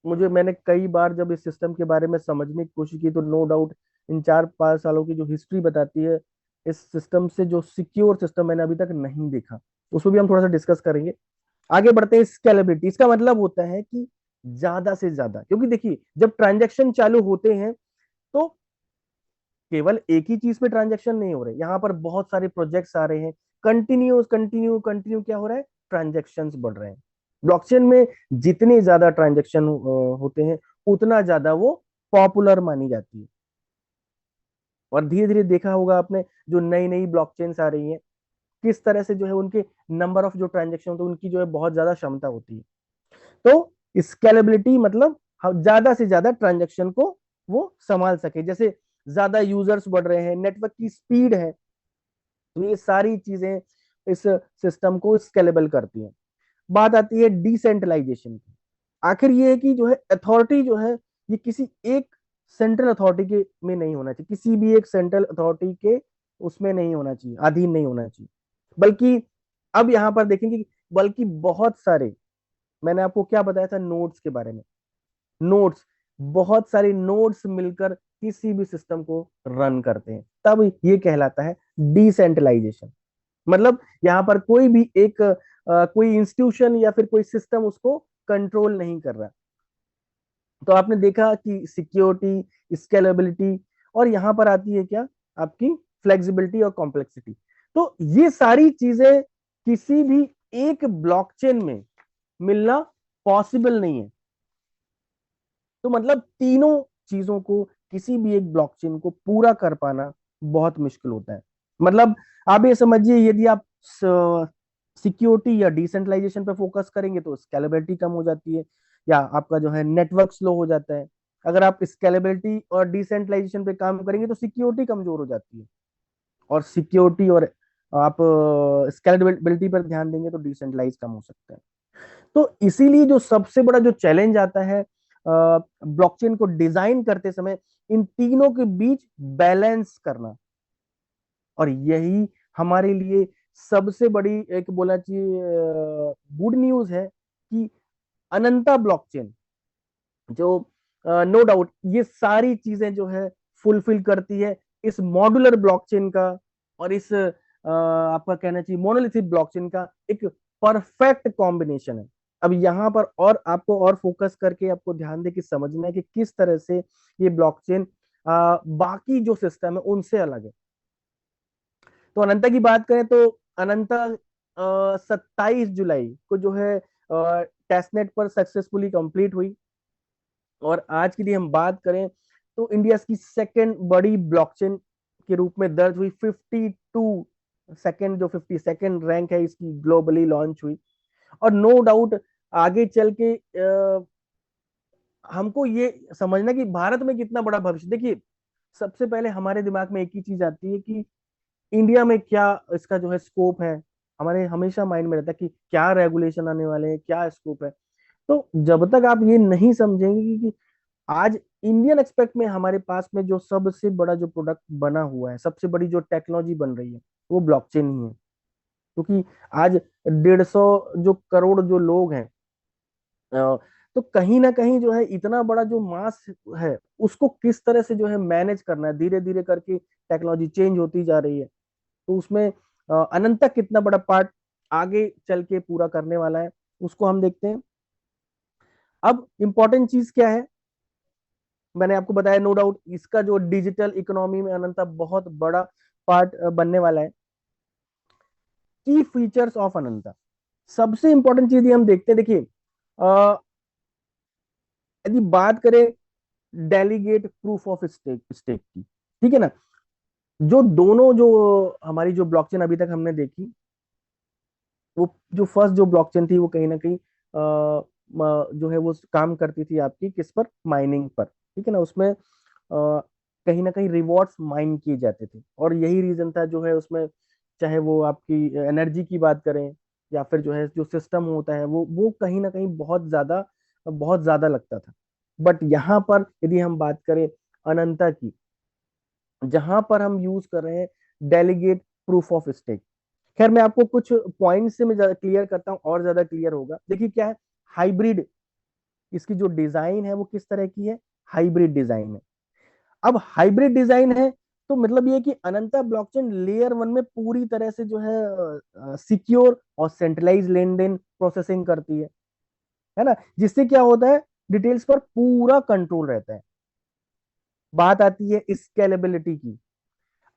मैंने कई बार जब इस सिस्टम के बारे में समझने की कोशिश की, तो नो डाउट इन 4-5 सालों की जो हिस्ट्री बताती है इस सिस्टम से, जो सिक्योर सिस्टम मैंने अभी तक नहीं देखा, उसको भी हम थोड़ा सा डिस्कस करेंगे। आगे बढ़ते हैं। स्केलेबिलिटी, इसका मतलब होता है कि ज्यादा से ज्यादा, क्योंकि देखिए जब ट्रांजैक्शन चालू होते हैं तो केवल एक ही चीज पे ट्रांजैक्शन नहीं हो रहे, यहाँ पर बहुत सारे प्रोजेक्ट्स आ रहे हैं, कंटिन्यूस कंटिन्यू कंटिन्यू क्या हो रहा है, ट्रांजैक्शन बढ़ रहे हैं। ब्लॉकचेन में जितने ज्यादा ट्रांजैक्शन होते हैं उतना ज्यादा वो पॉपुलर मानी जाती है। और धीरे धीरे देखा होगा आपने, जो नई नई ब्लॉकचेन्स आ रही हैं, किस तरह से जो है उनके नंबर ऑफ जो ट्रांजेक्शन होते हैं उनकी जो है बहुत ज्यादा क्षमता होती है। तो स्केलेबिलिटी मतलब हम ज्यादा से ज्यादा ट्रांजेक्शन को वो संभाल सके, जैसे ज्यादा यूजर्स बढ़ रहे हैं, नेटवर्क की स्पीड है, तो ये सारी चीजें इस सिस्टम को स्केलेबल करती हैं। बात आती है डिसेंट्रलाइजेशन की। आखिर ये है कि जो है अथॉरिटी जो है, ये किसी एक सेंट्रल अथॉरिटी के में नहीं होना चाहिए, किसी भी एक सेंट्रल अथॉरिटी के उसमें नहीं होना चाहिए, अधीन नहीं होना चाहिए। बल्कि अब यहां पर देखेंगे कि बल्कि बहुत सारे, मैंने आपको क्या बताया था नोड्स के बारे में, नोड्स, बहुत सारे नोड्स मिलकर किसी भी सिस्टम को रन करते हैं, तब ये कहलाता है डिसेंट्रलाइजेशन। मतलब यहाँ पर कोई भी एक कोई इंस्टीट्यूशन या फिर कोई सिस्टम उसको कंट्रोल नहीं कर रहा। तो आपने देखा कि सिक्योरिटी, स्केलेबिलिटी, और यहाँ पर आती है क्या, आपकी फ्लेक्सिबिलिटी और कॉम्प्लेक्सिटी। तो ये सारी चीजें किसी भी एक ब्लॉकचेन में मिलना पॉसिबल नहीं है। तो मतलब तीनों चीजों को किसी भी एक ब्लॉकचेन को पूरा कर पाना बहुत मुश्किल होता है। मतलब आप ये समझिए, यदि आप सिक्योरिटी या डिसेंट्रलाइजेशन पे फोकस करेंगे तो स्केलेबिलिटी कम हो जाती है, या आपका जो है नेटवर्क स्लो हो जाता है। अगर आप स्केलेबिलिटी और डिसेंट्रलाइजेशन पे काम करेंगे तो सिक्योरिटी कमजोर हो जाती है, और सिक्योरिटी और आप स्केलेबिलिटी पर ध्यान देंगे तो डिसेंट्रलाइज कम हो सकता है। तो इसीलिए जो सबसे बड़ा जो चैलेंज आता है ब्लॉकचेन को डिजाइन करते समय, इन तीनों के बीच बैलेंस करना। और यही हमारे लिए सबसे बड़ी एक बोला चाहिए गुड न्यूज है कि अनंता ब्लॉकचेन जो नो डाउट ये सारी चीजें जो है फुलफिल करती है इस मॉड्यूलर ब्लॉकचेन का, और इस आपका कहना चाहिए मोनोलिथिक ब्लॉकचेन का एक परफेक्ट कॉम्बिनेशन है। अब यहाँ पर और आपको और फोकस करके आपको ध्यान दे के समझना है कि किस तरह से ये ब्लॉकचेन बाकी जो सिस्टम है उनसे अलग है। तो अनंता की बात करें तो अनंता 27 जुलाई को जो है टेस्टनेट पर सक्सेसफुली कंप्लीट हुई। और आज की यदि हम बात करें तो इंडिया की सेकंड बड़ी ब्लॉकचेन के रूप में दर्ज हुई। 52 सेकंड, जो 52nd रैंक है इसकी, ग्लोबली लॉन्च हुई। और नो डाउट आगे चल के हमको ये समझना कि भारत में कितना बड़ा भविष्य। देखिए, सबसे पहले हमारे दिमाग में एक ही चीज आती है कि इंडिया में क्या इसका जो है स्कोप है। हमारे हमेशा माइंड में रहता है कि क्या रेगुलेशन आने वाले हैं, क्या स्कोप है। तो जब तक आप ये नहीं समझेंगे कि आज इंडियन एक्सपेक्ट में हमारे पास में जो सबसे बड़ा जो प्रोडक्ट बना हुआ है, सबसे बड़ी जो टेक्नोलॉजी बन रही है, वो ब्लॉकचेन ही है। क्योंकि आज 150 जो करोड़ जो लोग हैं, तो कहीं ना कहीं जो है इतना बड़ा जो मास है, उसको किस तरह से जो है मैनेज करना है, धीरे धीरे करके टेक्नोलॉजी चेंज होती जा रही है। तो उसमें अनंत तक कितना बड़ा पार्ट आगे चल के पूरा करने वाला है, उसको हम देखते हैं। अब इंपॉर्टेंट चीज क्या है, मैंने आपको बताया नो डाउट इसका जो डिजिटल इकोनॉमी में अनंता बहुत बड़ा पार्ट बनने वाला है। की फीचर्स ऑफ अनंता, सबसे इंपॉर्टेंट चीज ये हम देखते हैं। देखिए, यदि बात करें delegate proof of stake stake की, ठीक है ना, जो दोनों जो हमारी जो ब्लॉकचेन अभी तक हमने देखी, वो जो फर्स्ट जो ब्लॉकचेन थी वो कहीं ना कहीं जो है वो काम करती थी आपकी किस पर, माइनिंग पर, ठीक है ना। उसमें कहीं ना कहीं रिवॉर्ड्स माइन किए जाते थे, और यही रीजन था जो है उसमें, चाहे वो आपकी एनर्जी की बात करें या फिर जो है जो सिस्टम होता है वो कहीं ना कहीं बहुत ज्यादा लगता था। बट यहाँ पर यदि हम बात करें अनंता की, जहां पर हम यूज कर रहे हैं डेलीगेट प्रूफ ऑफ स्टेक। खैर मैं आपको कुछ पॉइंट से मैं क्लियर करता हूँ और ज्यादा क्लियर होगा। देखिए क्या है, हाइब्रिड, इसकी जो डिजाइन है वो किस तरह की है, हाइब्रिड डिजाइन है। अब हाइब्रिड डिजाइन है तो मतलब ये कि अनंता ब्लॉकचेन लेयर 1 में पूरी तरह से जो है सिक्योर और सेंट्रलाइज लेन देन प्रोसेसिंग करती है ना, जिससे क्या होता है, डिटेल्स पर पूरा कंट्रोल रहता है। बात आती है स्केलेबिलिटी की।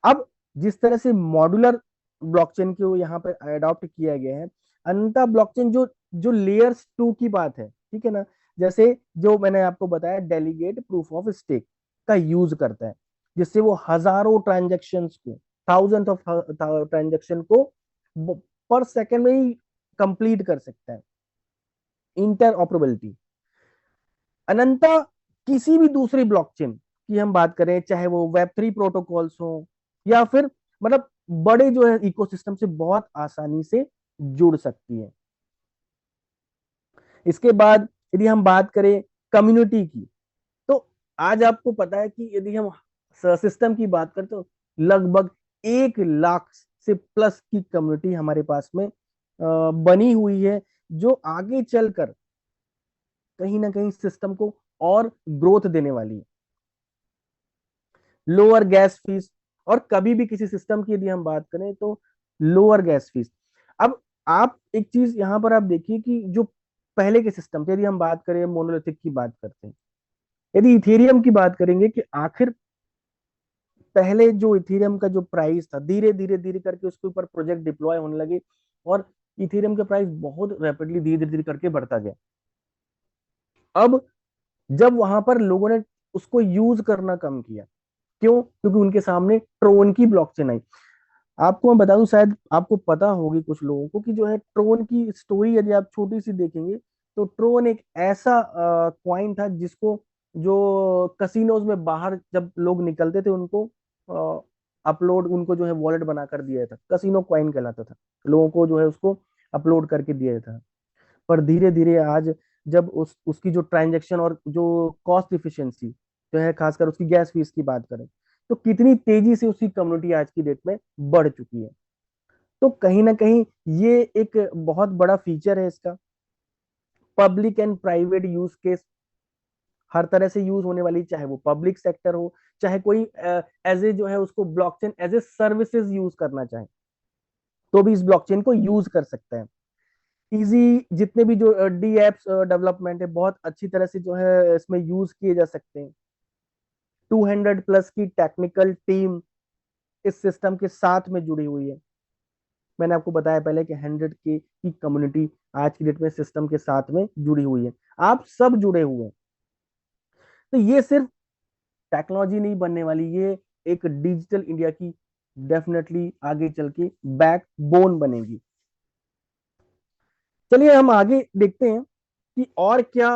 अब जिस तरह से मॉड्यूलर ब्लॉकचेन को यहाँ पर अडॉप्ट किया गया है, अनंता ब्लॉकचेन जो जो लेयर्स 2 की बात है, ठीक है ना, जैसे जो मैंने आपको बताया डेलीगेट प्रूफ ऑफ स्टेक का यूज करता है, जिससे वो हजारों ट्रांजेक्शन्स को, थाउजेंड ऑफ ट्रांजेक्शन को पर सेकेंड में ही कंप्लीट कर सकता है। इंटर ऑपरेबिलिटी, अनंता किसी भी दूसरी ब्लॉकचेन की हम बात करें, चाहे वो वेब 3 प्रोटोकॉल्स हो या फिर मतलब बड़े जो है इकोसिस्टम से बहुत आसानी से जुड़ सकती है। इसके बाद यदि हम बात करें कम्युनिटी की, तो आज आपको पता है कि यदि हम सिस्टम की बात करें तो लगभग 1 लाख से प्लस की कम्युनिटी हमारे पास में बनी हुई है, जो आगे चलकर कहीं ना कहीं सिस्टम को और ग्रोथ देने वाली है। लोअर गैस फीस, और कभी भी किसी सिस्टम की यदि हम बात करें तो लोअर गैस फीस। अब आप एक चीज यहां पर आप देखिए कि जो पहले के सिस्टम थे, यदि हम बात करें मोनोलिथिक की बात करते हैं, यदि इथेरियम की बात करेंगे कि आखिर पहले जो इथेरियम का जो प्राइस था, धीरे धीरे धीरे करके उसके ऊपर प्रोजेक्ट डिप्लॉय होने लगे और इथेरियम का प्राइस बहुत रैपिडली धीरे धीरे करके बढ़ता गया। अब जब वहां पर लोगों ने उसको यूज करना कम किया, क्यों? क्योंकि उनके सामने ट्रोन की ब्लॉकचेन आई। आपको मैं बता दूं, शायद आपको पता होगी कुछ लोगों को, कि जो है ट्रोन की स्टोरी यदि आप छोटी सी देखेंगे तो ट्रोन एक ऐसा क्वाइन था जिसको जो कसिनोज में बाहर जब लोग निकलते थे उनको अपलोड, उनको जो है वॉलेट बना कर दिया था, कसिनो क्वाइन कहलाता था, लोगों को जो है उसको अपलोड करके दिया था। पर धीरे धीरे आज जब उसकी जो ट्रांजैक्शन और जो कॉस्ट इफिशिएंसी जो है, खासकर उसकी गैस फीस की बात करें, तो कितनी तेजी से उसकी कम्युनिटी आज की डेट में बढ़ चुकी है। तो कहीं ना कहीं ये एक बहुत बड़ा फीचर है इसका। Public and private use case हर तरह से यूज होने वाली, चाहे वो पब्लिक सेक्टर हो, चाहे कोई एज ए जो है उसको blockchain as a services use करना चाहे, तो भी इस ब्लॉकचेन को यूज कर सकता है। इजी जितने भी जो डी एप्स डेवलपमेंट है, बहुत अच्छी तरह से जो है इसमें यूज किए जा सकते हैं। 200 प्लस की टेक्निकल टीम इस सिस्टम के साथ में जुड़ी हुई है। मैंने आपको बताया पहले कि 100 के की कम्युनिटी आज की डेट में सिस्टम के साथ में जुड़ी हुई है। आप सब जुड़े हुए हैं। तो ये सिर्फ टेक्नोलॉजी नहीं बनने वाली, ये एक डिजिटल इंडिया की डेफिनेटली आगे चल के बैकबोन बनेगी। चलिए हम आगे देखते हैं कि और क्या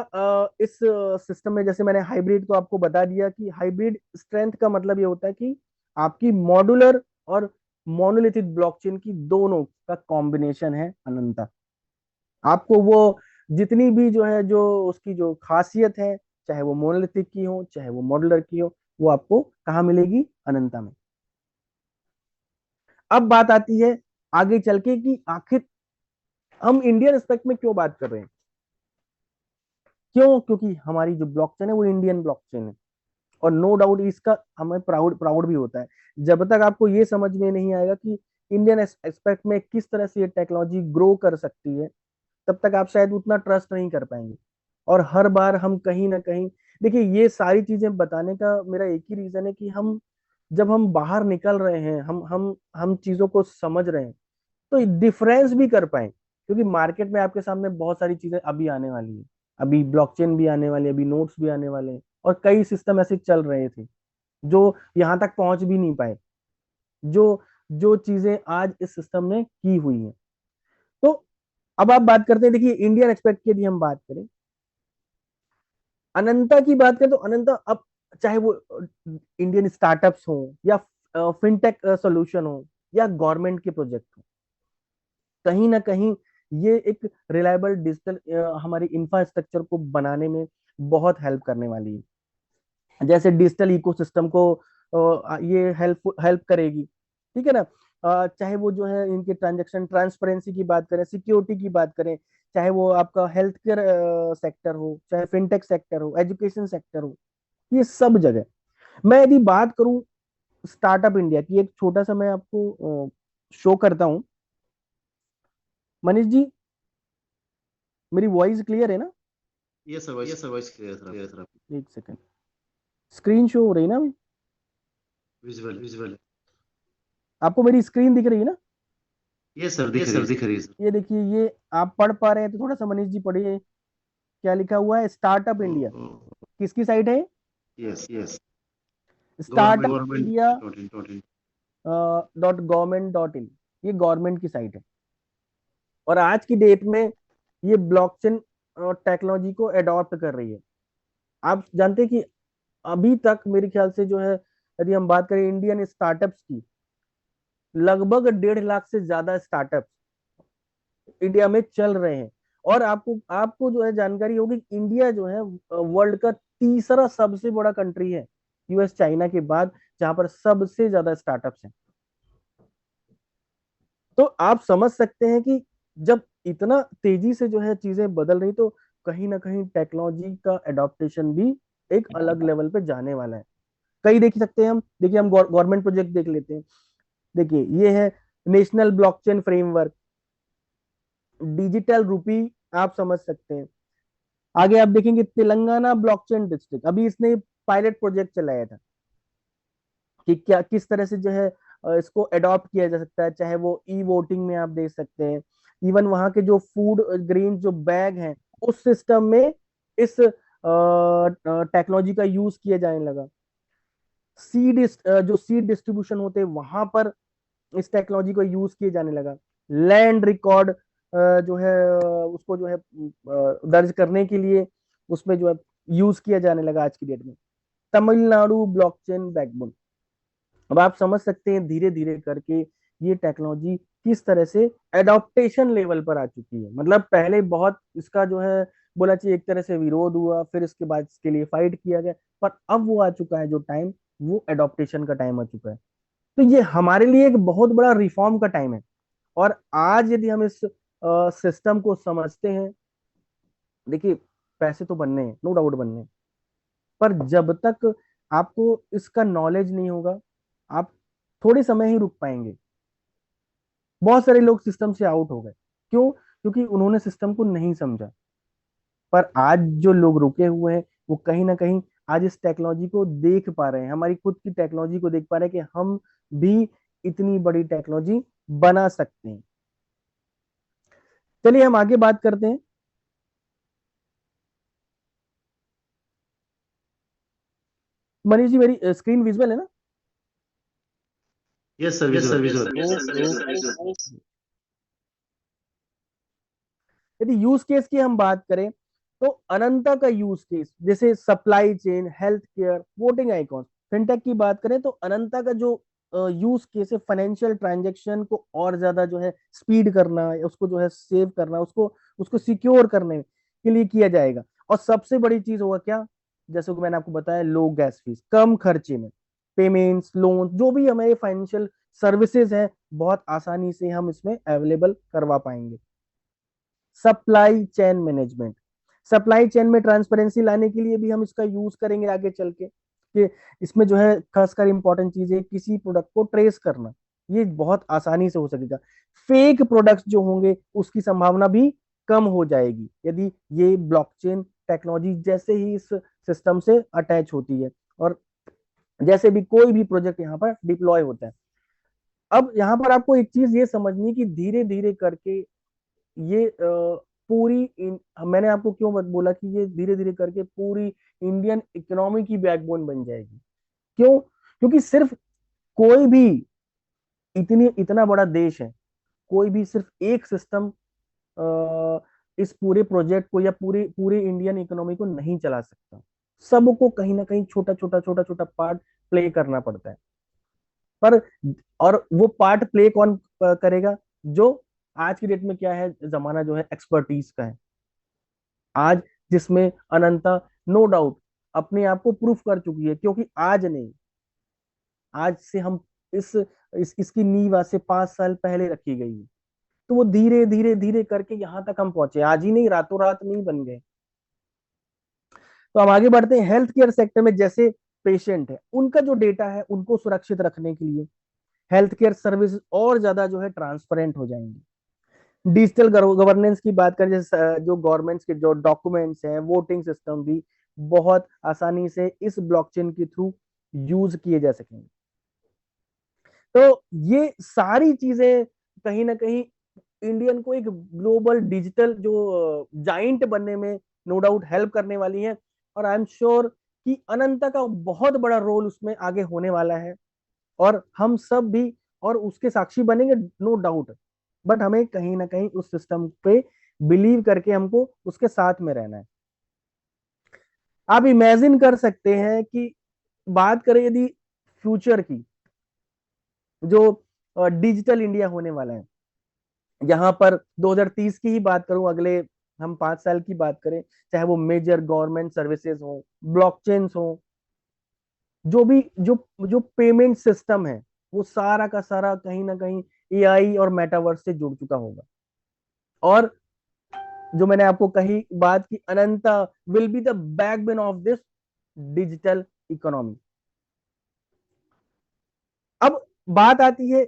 इस सिस्टम में, जैसे मैंने हाइब्रिड तो आपको बता दिया कि हाइब्रिड स्ट्रेंथ का मतलब ये होता है कि आपकी मॉड्यूलर और मोनोलिथिक ब्लॉकचेन की दोनों का कॉम्बिनेशन है अनंता। आपको वो जितनी भी जो है जो उसकी जो खासियत है, चाहे वो मोनोलिथिक की हो चाहे वो मॉड्यूलर की हो, वो आपको कहाँ मिलेगी? अनंता में। अब बात आती है आगे चल के कि आखिर हम इंडियन एस्पेक्ट में क्यों बात कर रहे हैं? क्यों? क्योंकि हमारी जो ब्लॉकचेन है वो इंडियन ब्लॉकचेन है, और नो डाउट इसका हमें प्राउड प्राउड भी होता है। जब तक आपको ये समझ में नहीं आएगा कि इंडियन एस्पेक्ट में किस तरह से ये टेक्नोलॉजी ग्रो कर सकती है, तब तक आप शायद उतना ट्रस्ट नहीं कर पाएंगे। और हर बार हम कहीं ना कहीं, देखिए ये सारी चीजें बताने का मेरा एक ही रीजन है कि हम जब हम बाहर निकल रहे हैं, हम चीजों को समझ रहे हैं, तो डिफरेंस भी कर पाए। क्योंकि मार्केट में आपके सामने बहुत सारी चीजें अभी आने वाली है, अभी ब्लॉकचेन भी आने वाली है, अभी नोट्स भी आने वाले हैं, और कई सिस्टम ऐसे चल रहे थे जो यहाँ तक पहुंच भी नहीं पाए, जो जो चीजें आज इस सिस्टम ने की हुई हैं। तो अब आप बात करते हैं, देखिए इंडियन एक्सपेक्ट की यदि हम बात करें, अनंता की बात करें, तो अनंता अब चाहे वो इंडियन स्टार्टअप्स हो या फिनटेक सोल्यूशन हो या गवर्नमेंट के प्रोजेक्ट हो, कहीं ना कहीं ये एक रिलायबल डिजिटल हमारी इंफ्रास्ट्रक्चर को बनाने में बहुत हेल्प करने वाली है। जैसे डिजिटल इकोसिस्टम को ये हेल्प हेल्प करेगी, ठीक है ना। चाहे वो जो है इनके ट्रांजैक्शन ट्रांसपेरेंसी की बात करें, सिक्योरिटी की बात करें, चाहे वो आपका हेल्थ केयर सेक्टर हो, चाहे फिनटेक सेक्टर हो, एजुकेशन सेक्टर हो, ये सब जगह। मैं यदि बात करूं स्टार्टअप इंडिया की, एक छोटा सा मैं आपको शो करता हूं। मनीष जी, मेरी वॉइस क्लियर है ना? ये सब वॉइस क्लियर सर। एक सेकंड, स्क्रीन शो हो रही है ना अभी? Visual visual. आपको मेरी स्क्रीन दिख रही है ना? ये सर दिख रही है सर। ये देखिए, ये आप पढ़ पा रहे हैं तो थोड़ा सा मनीष जी पढ़िए, क्या लिखा हुआ है? स्टार्टअप इंडिया किसकी साइट है? Yes yes. Startup government India dot in. .gov.in, ये गवर्नमेंट की साइट है। और आज की डेट में ये ब्लॉकचेन टेक्नोलॉजी को अडॉप्ट कर रही है। आप जानते हैं कि अभी तक मेरे ख्याल से जो है, यदि हम बात करें इंडियन स्टार्टअप्स की, लगभग 1.5 लाख से ज्यादा स्टार्टअप्स इंडिया में चल रहे हैं। और आपको आपको जो है जानकारी होगी, इंडिया जो है वर्ल्ड का तीसरा सबसे बड़ा कंट्री है, यूएस चाइना के बाद, जहां पर सबसे ज्यादा स्टार्टअप्स हैं। तो आप समझ सकते हैं कि जब इतना तेजी से जो है चीजें बदल रही, तो कहीं ना कहीं टेक्नोलॉजी का एडॉप्टेशन भी एक अलग लेवल पे जाने वाला है। कई देख सकते हैं हम, देखिए हम गवर्नमेंट प्रोजेक्ट देख लेते हैं। देखिए ये है नेशनल ब्लॉकचेन फ्रेमवर्क, डिजिटल रूपी, आप समझ सकते हैं। आगे आप देखेंगे तेलंगाना ब्लॉकचेन डिस्ट्रिक्ट, अभी इसने पायलट प्रोजेक्ट चलाया था कि क्या किस तरह से जो है इसको अडॉप्ट किया जा सकता है, चाहे वो ई वोटिंग में आप देख सकते हैं। इवन वहां के जो फूड ग्रेन जो बैग हैं, उस सिस्टम में इस टेक्नोलॉजी का यूज किया जाने लगा। सीड जो सीड डिस्ट्रीब्यूशन होते हैं वहां पर इस टेक्नोलॉजी को यूज किए जाने लगा। लैंड रिकॉर्ड जो है उसको जो है दर्ज करने के लिए उसमें जो है यूज किया जाने लगा आज की डेट में। Tamil Nadu blockchain backbone. अब आप समझ सकते हैं धीरे धीरे करके ये टेक्नोलॉजी किस तरह से एडॉप्टेशन लेवल पर आ चुकी है। मतलब पहले बहुत इसका जो है बोला चाहिए एक तरह से विरोध हुआ, फिर इसके बाद इसके लिए फाइट किया गया, पर अब वो आ चुका है जो टाइम, वो एडॉप्टेशन का टाइम आ चुका है। तो ये हमारे लिए एक बहुत बड़ा रिफॉर्म का टाइम है। और आज यदि हम इस सिस्टम को समझते हैं, देखिए पैसे तो बनने हैं, नो डाउट बनने हैं, पर जब तक आपको इसका नॉलेज नहीं होगा, आप थोड़े समय ही रुक पाएंगे। बहुत सारे लोग सिस्टम से आउट हो गए, क्यों? क्योंकि उन्होंने सिस्टम को नहीं समझा। पर आज जो लोग रुके हुए हैं वो कहीं ना कहीं आज इस टेक्नोलॉजी को देख पा रहे हैं, हमारी खुद की टेक्नोलॉजी को देख पा रहे हैं कि हम भी इतनी बड़ी टेक्नोलॉजी बना सकते हैं। चलिए हम आगे बात करते हैं। मनीष जी मेरी स्क्रीन विजुअल है ना? Yes sir, yes visual. Sir, visual. यदि यूज केस की हम बात करें, तो अनंता का यूज केस जैसे supply chain, health care, voting icon, fintech की बात करें तो अनंता का जो यूज केस है फाइनेंशियल ट्रांजैक्शन को और ज्यादा जो है स्पीड करना, उसको जो है सेव करना, उसको उसको सिक्योर करने के लिए किया जाएगा। और सबसे बड़ी चीज होगा क्या? जैसे कि मैंने आपको बताया, लो गैस फीस, कम खर्चे में पेमेंट्स, लोन, जो भी हमारे फाइनेंशियल सर्विसेज हैं, बहुत आसानी से हम इसमें अवेलेबल करवा पाएंगे। Supply chain management, supply chain में ट्रांसपेरेंसी लाने के लिए भी हम इसका यूज करेंगे आगे चल के, कि इसमें जो है खासकर इंपॉर्टेंट चीज है किसी प्रोडक्ट को ट्रेस करना, ये बहुत आसानी से हो सकेगा। फेक प्रोडक्ट्स जो होंगे उसकी संभावना भी कम हो जाएगी यदि ये ब्लॉकचेन टेक्नोलॉजी जैसे ही इस सिस्टम से अटैच होती है, और जैसे भी कोई भी प्रोजेक्ट यहाँ पर डिप्लॉय होता है। अब यहाँ पर आपको एक चीज ये समझनी कि धीरे धीरे करके ये मैंने आपको क्यों बोला कि ये धीरे धीरे करके पूरी इंडियन इकोनॉमी की बैकबोन बन जाएगी। क्यों? क्योंकि सिर्फ कोई भी इतनी इतना बड़ा देश है, कोई भी सिर्फ एक सिस्टम इस पूरे प्रोजेक्ट को या पूरी पूरी इंडियन इकोनॉमी को नहीं चला सकता। सबको कहीं ना कहीं छोटा छोटा छोटा छोटा पार्ट प्ले करना पड़ता है। पर और वो पार्ट प्ले कौन करेगा? जो आज की डेट में क्या है, जमाना जो है एक्सपर्टीज का है आज, जिसमें अनंता नो डाउट अपने आप को प्रूफ कर चुकी है। क्योंकि आज नहीं, आज से हम इसकी नींव आज से 5 साल पहले रखी गई है। तो वो धीरे धीरे धीरे करके यहाँ तक हम पहुंचे, आज ही नहीं, रातों रात नहीं बन गए। तो हम आगे बढ़ते हैं। हेल्थ केयर सेक्टर में जैसे पेशेंट है, उनका जो डेटा है उनको सुरक्षित रखने के लिए हेल्थ केयर सर्विस और ज्यादा जो है ट्रांसपेरेंट हो जाएंगी। डिजिटल गवर्नेंस की बात करें, जैसे जो गवर्नमेंट्स के जो डॉक्यूमेंट्स हैं, वोटिंग सिस्टम भी बहुत आसानी से इस ब्लॉकचेन के थ्रू यूज किए जा सकेंगे। तो ये सारी चीजें कहीं ना कहीं इंडियन को एक ग्लोबल डिजिटल जो जाइंट बनने में नो डाउट हेल्प करने वाली है। और आई एम श्योर कि अनंता का बहुत बड़ा रोल उसमें आगे होने वाला है, और हम सब भी और उसके साक्षी बनेंगे, नो डाउट। बट हमें कहीं ना कहीं उस सिस्टम पे बिलीव करके हमको उसके साथ में रहना है। आप इमेजिन कर सकते हैं कि बात करें यदि फ्यूचर की, जो डिजिटल इंडिया होने वाला है, यहाँ पर 2030 की ही बात करूं, अगले हम 5 साल की बात करें, चाहे वो मेजर गवर्नमेंट सर्विसेज हो, ब्लॉकचेन्स हो, जो भी जो जो पेमेंट सिस्टम है, वो सारा का सारा कहीं ना कहीं एआई और मेटावर्स से जुड़ चुका होगा। और जो मैंने आपको कही बात की, Ananta will be the backbone of this digital economy. अब बात आती है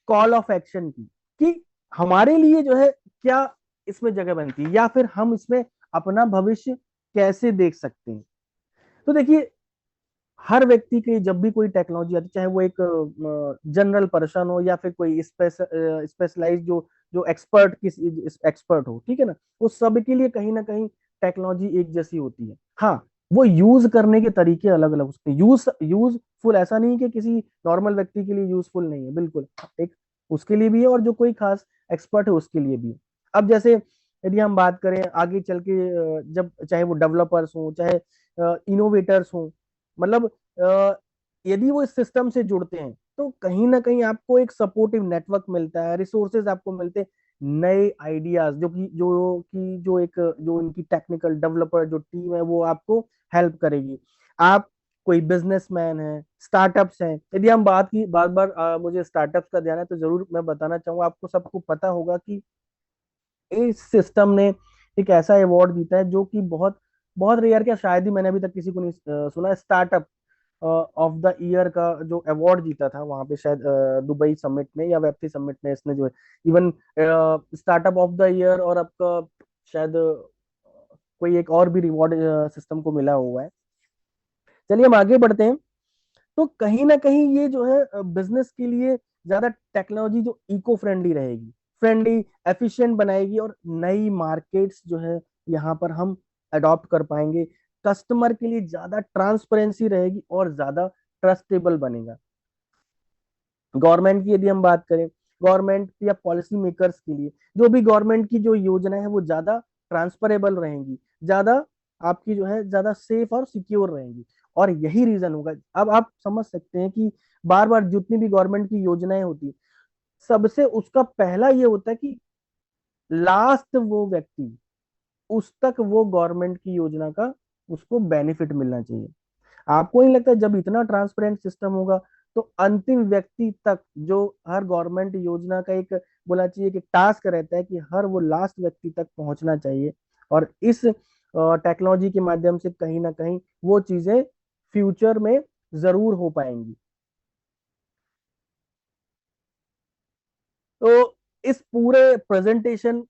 कॉल ऑफ एक्शन की, कि हमारे लिए जो है क्या इसमें जगह बनती है, या फिर हम इसमें अपना भविष्य कैसे देख सकते हैं। तो देखिए, हर व्यक्ति की जब भी कोई टेक्नोलॉजी आती है, चाहे वो एक जनरल पर्सन हो या फिर कोई स्पेशलाइज जो जो एक्सपर्ट किस एक्सपर्ट हो, ठीक है ना, वो सबके लिए कहीं ना कहीं टेक्नोलॉजी एक जैसी होती है। हाँ, वो यूज करने के तरीके अलग अलग उसके यूजफुल ऐसा नहीं कि किसी नॉर्मल व्यक्ति के लिए यूजफुल नहीं है, बिल्कुल एक उसके लिए भी है, और जो कोई खास एक्सपर्ट है उसके लिए भी है। अब जैसे यदि हम बात करें आगे चल के, जब चाहे वो डेवलपर्स हो, चाहे इनोवेटर्स हो, मतलब यदि वो इस सिस्टम से जुड़ते हैं तो कहीं ना कहीं आपको एक सपोर्टिव नेटवर्क मिलता है, रिसोर्सेज आपको मिलते हैं, नए आइडियाज जो एक जो इनकी टेक्निकल डेवलपर जो टीम है वो आपको हेल्प करेगी। आप कोई बिजनेसमैन है, स्टार्टअप्स हैं, यदि हम बात की बार बार मुझे स्टार्टअप्स का ध्यान है तो जरूर मैं बताना चाहूंगा, आपको सबको पता होगा कि इस सिस्टम ने एक ऐसा अवार्ड जीता है जो कि बहुत बहुत रेयर, क्या शायद ही मैंने अभी तक किसी को नहीं सुना, स्टार्टअप ऑफ द ईयर का जो अवार्ड जीता था वहां पे, शायद दुबई समिट में या वेब थ्री समिट में इसने जो है even startup of the year, और आपका शायद कोई एक और भी रिवॉर्ड सिस्टम को मिला हुआ है। चलिए हम आगे बढ़ते हैं। तो कहीं ना कहीं ये जो है बिजनेस के लिए ज्यादा टेक्नोलॉजी जो इको फ्रेंडली रहेगी, फ्रेंडली, एफिशिएंट बनाएगी, और नई मार्केट्स जो है यहाँ पर हम अडॉप्ट कर पाएंगे। कस्टमर के लिए ज्यादा ट्रांसपेरेंसी रहेगी और ज्यादा ट्रस्टेबल बनेगा। गवर्नमेंट की यदि हम बात करें, गवर्नमेंट या पॉलिसी मेकर्स के लिए जो भी गवर्नमेंट की जो योजना है वो ज्यादा ट्रांसफरेबल रहेंगी, ज्यादा आपकी जो है ज्यादा सेफ और सिक्योर रहेंगी। और यही रीजन होगा, अब आप समझ सकते हैं कि बार बार जितनी भी गवर्नमेंट की योजनाएं होती है, सबसे उसका पहला ये होता है कि लास्ट वो व्यक्ति, उस तक वो गवर्नमेंट की योजना का उसको बेनिफिट मिलना चाहिए। आपको नहीं लगता जब इतना ट्रांसपेरेंट सिस्टम होगा तो अंतिम व्यक्ति तक, जो हर गवर्नमेंट योजना का एक बोला चाहिए कि टास्क रहता है कि हर वो लास्ट व्यक्ति तक पहुंचना चाहिए, और इस टेक्नोलॉजी के माध्यम से कहीं ना कहीं वो चीजें फ्यूचर में जरूर हो पाएंगी। तो इस पूरे प्रेजेंटेशन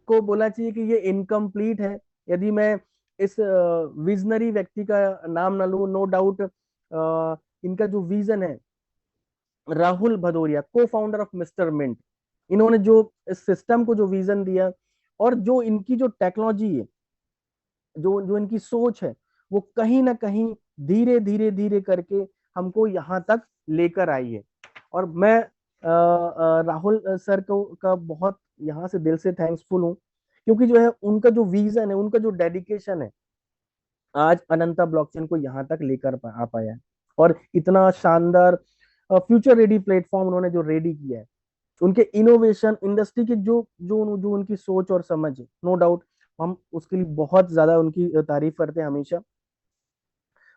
को बोला चाहिए कि ये इनकम्प्लीट है यदि मैं इस विजनरी व्यक्ति का नाम ना लूं। नो डाउट इनका जो विजन है, राहुल भदौरिया, को फाउंडर ऑफ मिस्टर मिंट, इन्होंने जो इस सिस्टम को जो विजन दिया, और जो इनकी जो टेक्नोलॉजी है, जो जो इनकी सोच है, वो कहीं ना कहीं धीरे धीरे धीरे करके हमको यहाँ तक लेकर आई है। और मैं राहुल सर को का बहुत यहाँ से दिल से थैंक्सफुल हूँ, क्योंकि जो है उनका जो विजन है, उनका जो डेडिकेशन है, आज अनंता ब्लॉकचेन को यहाँ तक लेकर आ पाया है। और इतना शानदार फ्यूचर रेडी प्लेटफॉर्म उन्होंने जो रेडी किया है, उनके इनोवेशन, इंडस्ट्री की जो जो जो उनकी सोच और समझ है, नो डाउट हम उसके लिए बहुत ज्यादा उनकी तारीफ करते हैं हमेशा।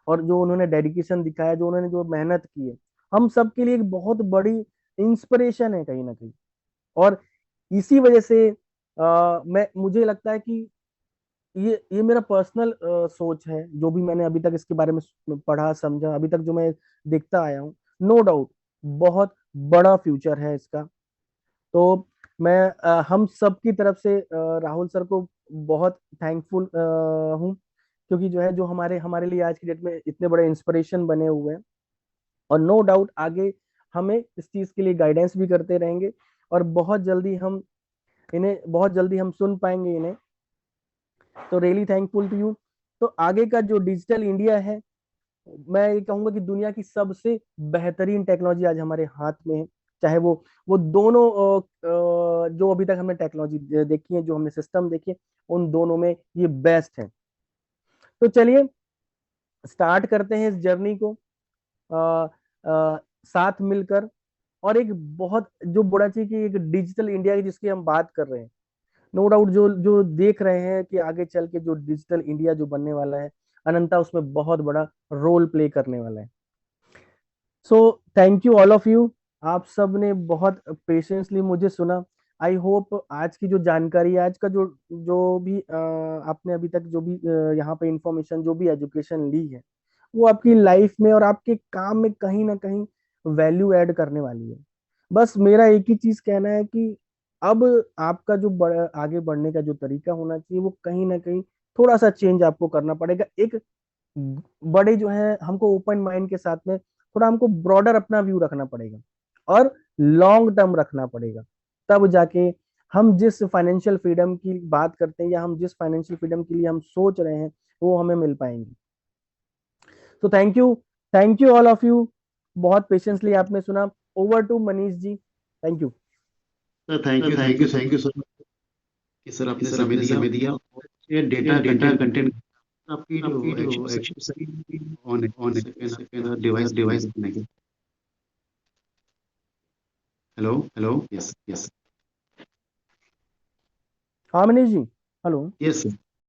और जो उन्होंने डेडिकेशन दिखाया, जो उन्होंने जो मेहनत की है, हम सबके लिए एक बहुत बड़ी इंस्पिरेशन है कहीं ना कहीं। और इसी वजह से मैं मुझे लगता है कि ये मेरा पर्सनल सोच है, जो भी मैंने अभी तक इसके बारे में पढ़ा समझा, अभी तक जो मैं देखता आया हूँ, नो डाउट बहुत बड़ा फ्यूचर है इसका। तो मैं हम सब की तरफ से राहुल सर को बहुत थैंकफुल हूँ, क्योंकि जो है जो हमारे हमारे लिए आज की डेट में इतने बड़े इंस्पिरेशन बने हुए हैं। और नो डाउट आगे हमें इस चीज के लिए गाइडेंस भी करते रहेंगे, और बहुत जल्दी हम सुन पाएंगे इन्हें। तो रियली थैंकफुल टू यू। तो आगे का जो डिजिटल इंडिया है, मैं ये कहूंगा कि दुनिया की सबसे बेहतरीन टेक्नोलॉजी आज हमारे हाथ में है। चाहे वो दोनों जो अभी तक हमने टेक्नोलॉजी देखी है, जो हमने सिस्टम देखे, उन दोनों में ये बेस्ट है। तो चलिए स्टार्ट करते हैं इस जर्नी को अ, साथ मिलकर। और एक बहुत जो बड़ा चीज की एक डिजिटल इंडिया की जिसकी हम बात कर रहे हैं, नो डाउट जो जो देख रहे हैं कि आगे चल के जो डिजिटल इंडिया जो बनने वाला है, अनंता उसमें बहुत बड़ा रोल प्ले करने वाला है। So thank you all of you. आप सब ने बहुत पेशेंसली मुझे सुना। आई होप आज की जो जानकारी है, आज का जो जो भी आपने अभी तक जो भी यहाँ पे इंफॉर्मेशन, जो भी एजुकेशन ली है, वो आपकी लाइफ में और आपके काम में कहीं ना कहीं वैल्यू ऐड करने वाली है। बस मेरा एक ही चीज कहना है कि अब आपका जो आगे बढ़ने का जो तरीका होना चाहिए, वो कहीं ना कहीं थोड़ा सा चेंज आपको करना पड़ेगा। एक बड़े जो है हमको ओपन माइंड के साथ में थोड़ा हमको ब्रॉडर अपना व्यू रखना पड़ेगा और लॉन्ग टर्म रखना पड़ेगा। तब जाके हम जिस फाइनेंशियल फ्रीडम की बात करते हैं, या हम जिस फाइनेंशियल फ्रीडम के लिए हम सोच रहे हैं, वो हमें मिल पाएंगी। तो thank you all of you, बहुत पेशेंसली आपने सुना। Over to Manish ji, thank you. Sir thank you sir कि सर कि आपने सर समय आपने दिया। समय दिया। ये ये डेटा डेटा कंटेंट कंटेंट आपकी आपकी जो जो एक्चुअली ऑन है, ऑन सेकंड है, डिवाइस डिवाइस नहीं। नहीं। हेलो। Hello, yes yes. हाँ Manish ji, hello. Yes sir.